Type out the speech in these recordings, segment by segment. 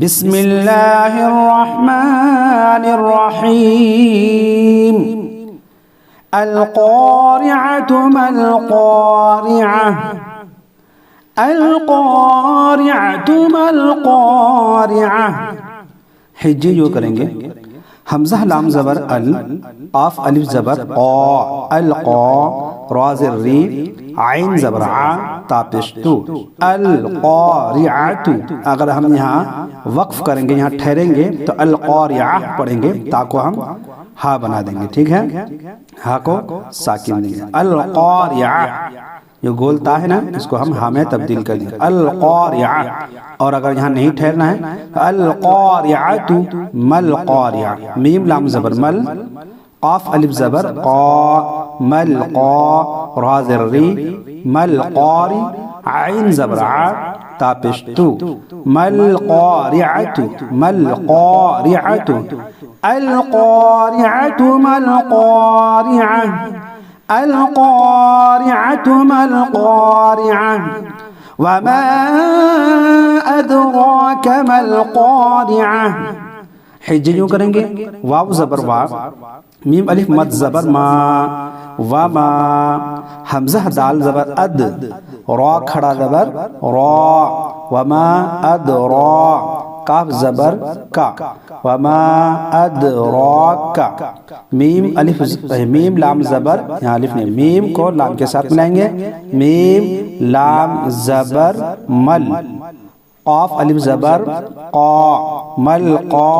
बिस्मिल्लाहिर्रहमानिर्रहीम। अल-क़ारिअतु मल-क़ारिअह, अल-क़ारिअतु मल-क़ारिअह। हिज्जे जो करेंगे, हमज़ा लाम ज़बर अल, क़ाफ अलिफ ज़बर क़ा, अल क़ा, रा ज़ेर री, आइन ज़बर आ, ता पेश तू, अल क़ारिअतु। अगर हम यहाँ वक्फ करेंगे, यहाँ ठहरेंगे तो अल क़ारिअह पढ़ेंगे, ता को हम हा बना देंगे। ठीक है, हा को साकिन देंगे। अल क़ारिअह जो गोलता है ना, इसको हम हा में तब्दील कर देंगे, अल क़ारिअह। और अगर यहाँ नहीं ठहरना है तो अल क़ारिअतु मल क़ारिअह, मीम लाम ज़बर मल, क़ाफ अलिफ ज़बर क़ा, मल क़ा, रा ज़ेर री, मल क़ारि, आइन ज़बर आ, ता पेश तू, मल क़ारिअतु, मल क़ारिअतु, अल क़ारिअतु मल क़ारिअह, अल क़ारिअतु मल क़ारिअह, वमा अदराक मल क़ारिअह। हिज्जे यूं करेंगे, वाव ज़बर वा, मीम अलिफ मद ज़बर मा, वमा, हमज़ा दाल ज़बर अद, रा खड़ा ज़बर रा, वमा अदरा, काफ ज़बर का, वमा अदराका, मीम अलिफ मीम लाम ज़बर, यहाँ अलिफ नहीं, मीम को लाम के साथ मिलाएंगे, मीम लाम ज़बर मल, क़ाफ अलिफ ज़बर क़ा, मल क़ा,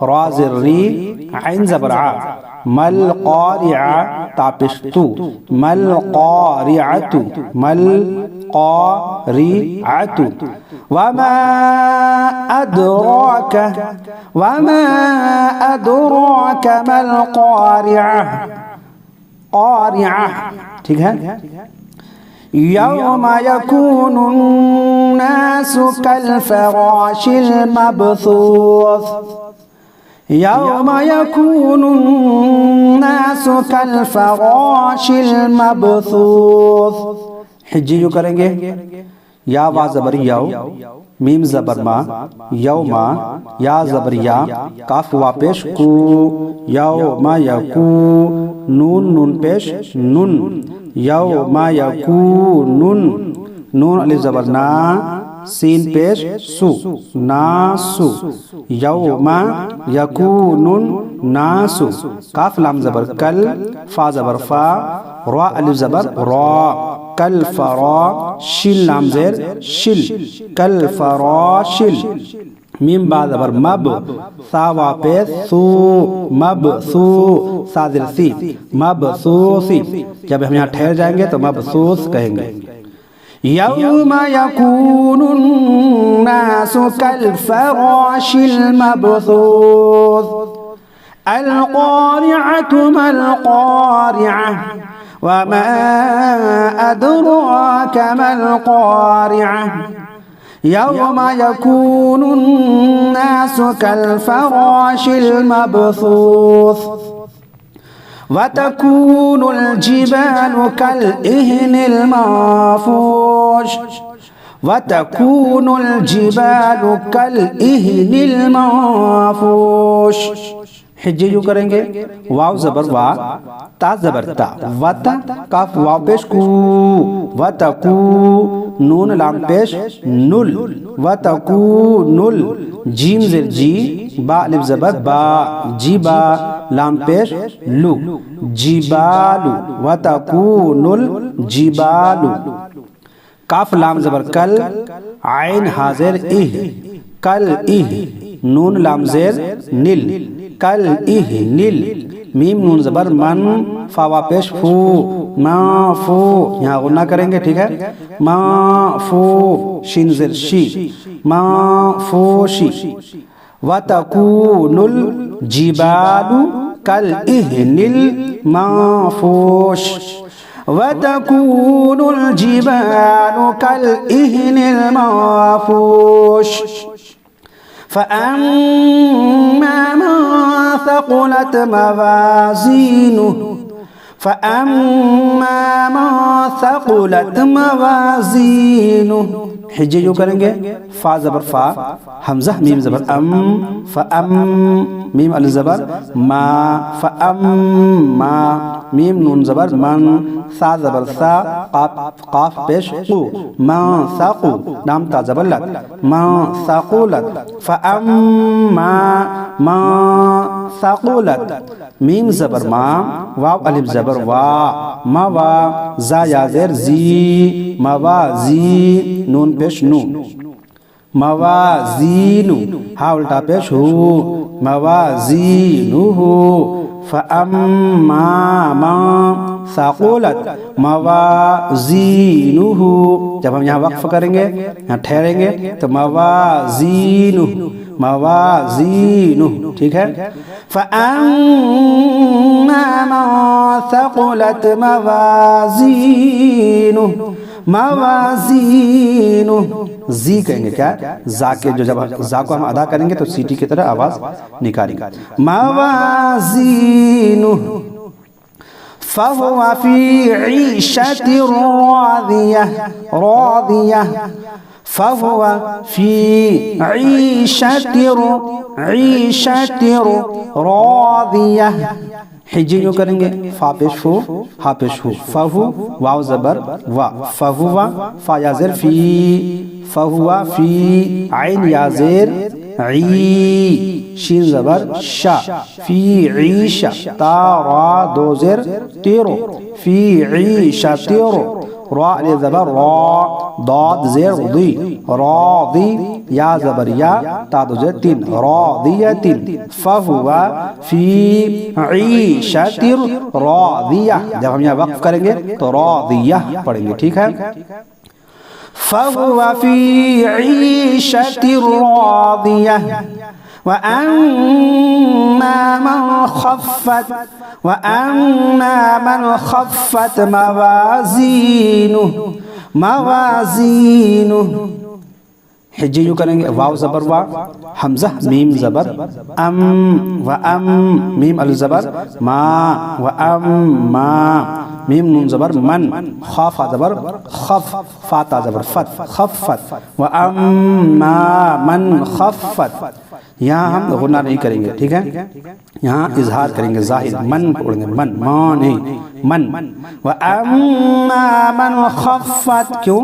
रा ज़ेर री, आइन ज़बर आ, मल क़ारिअह, ता पेश तू, मल क़ारिअतु, मल क़ारिअतु, वमा अदराक, वमा अदराक मल क़ारिअह, क़ारिअह। ठीक है, यौम यकूनुन्नासु कल-फ़राशिल मबसूस, यौम यकूनुन्नासु कल-फ़राशिल मबसूस। हिज्जे जो करेंगे, या वा ज़बर याव, मीम ज़बर मा, यौमा, या ज़बर या, काफ वा पेश कू, यौमा यकू, नून नून पेश नुन, यौमा यकूनुन, नून अलिफ ज़बर ना, सीन पेश सु, नासु, यौमा यकूनुन नासु, काफ लाम ज़बर कल, फा ज़बर फा, रा अलिफ ज़बर रा, कल फरा, शिल लाम ज़ेर शिल, कल फराशिल, मीम बा ज़बर मब, सा वा पेश सू, मब सू, सा ज़ेर सी, मबसूसी। जब हम यहाँ ठहर जाएंगे तो मबसूस कहेंगे। यौम यकूनुन्नासु कल-फ़राशिल मबसूस, अल क़ारिअतु मल क़ारिअह, वमा अदराक मल क़ारिअह, यौम यकूनुन्नासु कल-फ़राशिल मबसूस, वतकूनुल जिबालु कल-इहनिल माफ़ूश, वतकूनुल जिबालु कल-इहनिल माफ़ूश। हिज्जे यूं करेंगे, वाव ज़बर वा, ता ज़बर ता, वता, काफ वाव पेश कू, वतकू, नून लाम पेश नुल, वतकूनुल, जीम ज़ेर जी, बा अलिफ ज़बर बा, जीबा, लाम पेश लू, जिबालु, वतकूनुल जिबालु, काफ लाम ज़बर कल, आइन हाज़िर इह, कल इह, नून लाम ज़ेर निल, कल इह निल, मीम नून ज़बर मन, फावा पेश फू, माफू, यहाँ गुन्ना करेंगे। ठीक है, माफू, शिन ज़ेर शी, माफूशी, वतकूनुल जिबालु कल इहनिल माफूश, वतकूनुल जिबालु कल इहनिल माफूश, फ़अम्मा मन थक़ुलत मवाज़ीनुहु, फ़अम्मा मन थक़ुलत मवाज़ीनुहु। हिज्जे यूं करेंगे, फा ज़बर फा, हमज़ा मीम ज़बर फ़अम, मीम अलिफ ज़बर मा, फ़अम्मा, मीम नून ज़बर मन, सा ज़बर सा, क़ाफ पेश क़ु, मा साक़ु, लाम ता ज़बर लत, मा साक़ुलत, फ़अम्मा मा साक़ुलत, मीम ज़बर मा, वाव अलिफ ज़बर वा, मवा, ज़ा या ज़ेर ज़ी, मवाज़ी, नून पेश नू, मवाज़ीनु, हा उल्टा पेश हू, मवाज़ीनुहु, फ़अम्मा मा साक़ुलत मवाज़ीनुहु। जब हम यहाँ वक्फ़ करेंगे, यहाँ ठहरेंगे तो मवाज़ीनुहु, मवाज़ीनुहु, ठीक है। फ़अम्मा मा साक़ुलत मवाज़ीनुहु, मवाज़ीनुहु, जी कहेंगे क्या, जा के जो जब जा को हम अदा करेंगे तो सीटी की तरह आवाज निकालेंगे। मवाज़ीनुहु फ़हुव फ़ी ईशतिन राज़ियह, राज़ियह, फ़हुव फ़ी ईशतिन राज़ियह। हिज्जे यूं करेंगे, फा पेश फू, हा पेश हू, फ़हु वाव ज़बर वा, फ़हुवा, फ़ा या ज़ेर फ़ी, फ़हुवा फ़ी, आइन या ज़ेर ई, शीन ज़बर शा, फ़ी ईशा, ता रा दो ज़ेर तेरो, फ़ी ईशा तेरो, रा अलिफ ज़बर रा, दाद ज़ेर दी, रादी, या ज़बर या, ता दो ज़ेर तीन, रादियतिन, फ़हुवा फ़ी ईशतिन रादियह। जब हम यहाँ वक्फ़ करेंगे तो रादियह पढ़ेंगे, ठीक है। फ़हुव फ़ी ईशतिन रादियह वअम्मा मन ख़फ़्फ़त मवाज़ीनुहु, मवाज़ीनुहु। हिज्जे यूं करेंगे, वाव ज़बर वा, हमज़ा मीम ज़बर अम, व अम, मीम अलिफ ज़बर मा, व अम मा, मीम नून ज़बर मन, ख़ाफ़ ज़बर ख़फ़, फ़ा ता ज़बर फ़त, ख़फ़्फ़त, व अम्मा मन ख़फ़्फ़त। यहाँ हम गुन्ना नहीं करेंगे, ठीक है, यहाँ इजहार करेंगे, ज़ाहिर मन पढ़ेंगे, मन मा नहीं, मन। व अम्मा मन ख़फ़्फ़त, क्यों,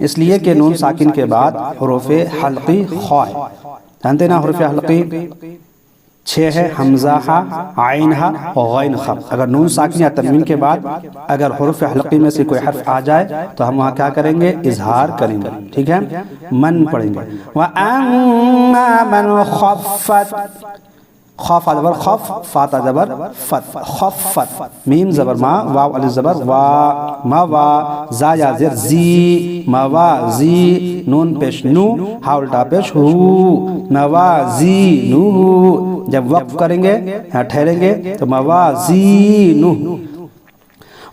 इसलिए कि नून साकिन के बाद हुरूफ़े हल्क़ी ख़ा है, जानते ना, हुरूफ़े हल्क़ी 6 है, हमज़ा हा, आइन हा और गैन खा। अगर नून साकिन या तन्वीन के बाद अगर हुरूफ़ हल्क़ी में से कोई हर्फ आ जाए तो हम वहाँ क्या करेंगे, इजहार करेंगे, ठीक है, मन पढ़ेंगे। व अम्मा मन ख़फ़्फ़त, ख़ाफ़ ज़बर ख़फ़, फ़ा ता ज़बर फ़त, ख़फ़्फ़त, मीम ज़बर मा, वाव अलिफ ज़बर वा, मवा, ज़ा या ज़ेर ज़ी, मवाज़ी, नून पेश नू, हा उल्टा पेश हू, मवाज़ीनुहु। जब वक्फ़ करेंगे, यहाँ ठहरेंगे तो मवाज़ीनुहु।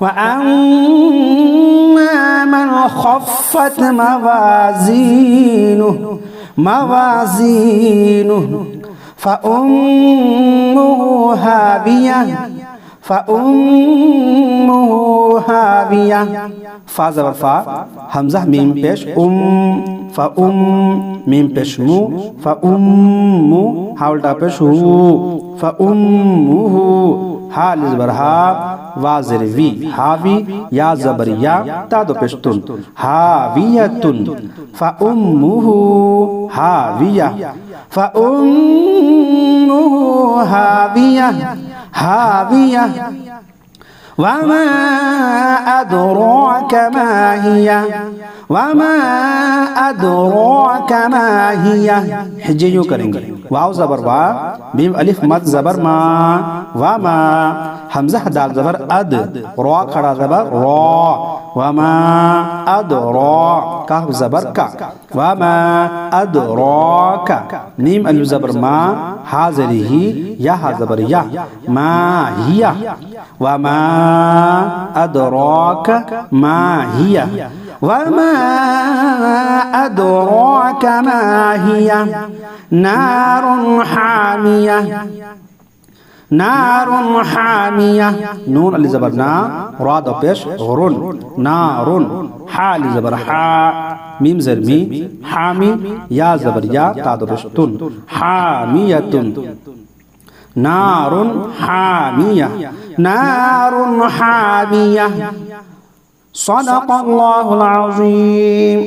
व अम्मा मन ख़फ़्फ़त मवाज़ीनुहु, मवाज़ीनुहु, फ़उम्मुहु हावियह, फ़उम्मुहु हावियह, फ़ा ज़बर फ़ा, हमज़ा मीम पेश फ़उम, मीम पेश मु, फ़उम्मु, हा उल्टा पेश हू, फ़उम्मुहु, हा अलिफ ज़बर हा, वा ज़ेर वी, हावी, या ज़बर या, ता दो पेश तुन, हावियतुन, फ़उम्मुहु हावियह, फ़उम्मुहु हावियह, हावियह। वमा अदराक मा हिया, वमा अदराक मा हिया। हिज्जे यूं करेंगे, वाव ज़बर वा, मीम अलिफ मद ज़बर मा, वमा, हमज़ा दाल ज़बर अद, रा खड़ा ज़बर रा, वमा अदरा, काफ ज़बर का, वमा अदराका, मीम अलिफ ज़बर मा, हा ज़ेर ही, या हा ज़बर या, मा हिया, वमा अदराका मा हिया, वमा अदराका मा हिया, नारुन हामिया, নারুন হামিয়া, নুন আলি জবর না, রা দ পেশ রুন, নারুন, হা আলি জবর হা, মিম জের মি, হামি, ইয়া জবর ইয়া, তা দ পেশ তুন, হামিয়াতুন, নারুন হামিয়া, নারুন হামিয়া। সাদাকাল্লাহুল আযীম।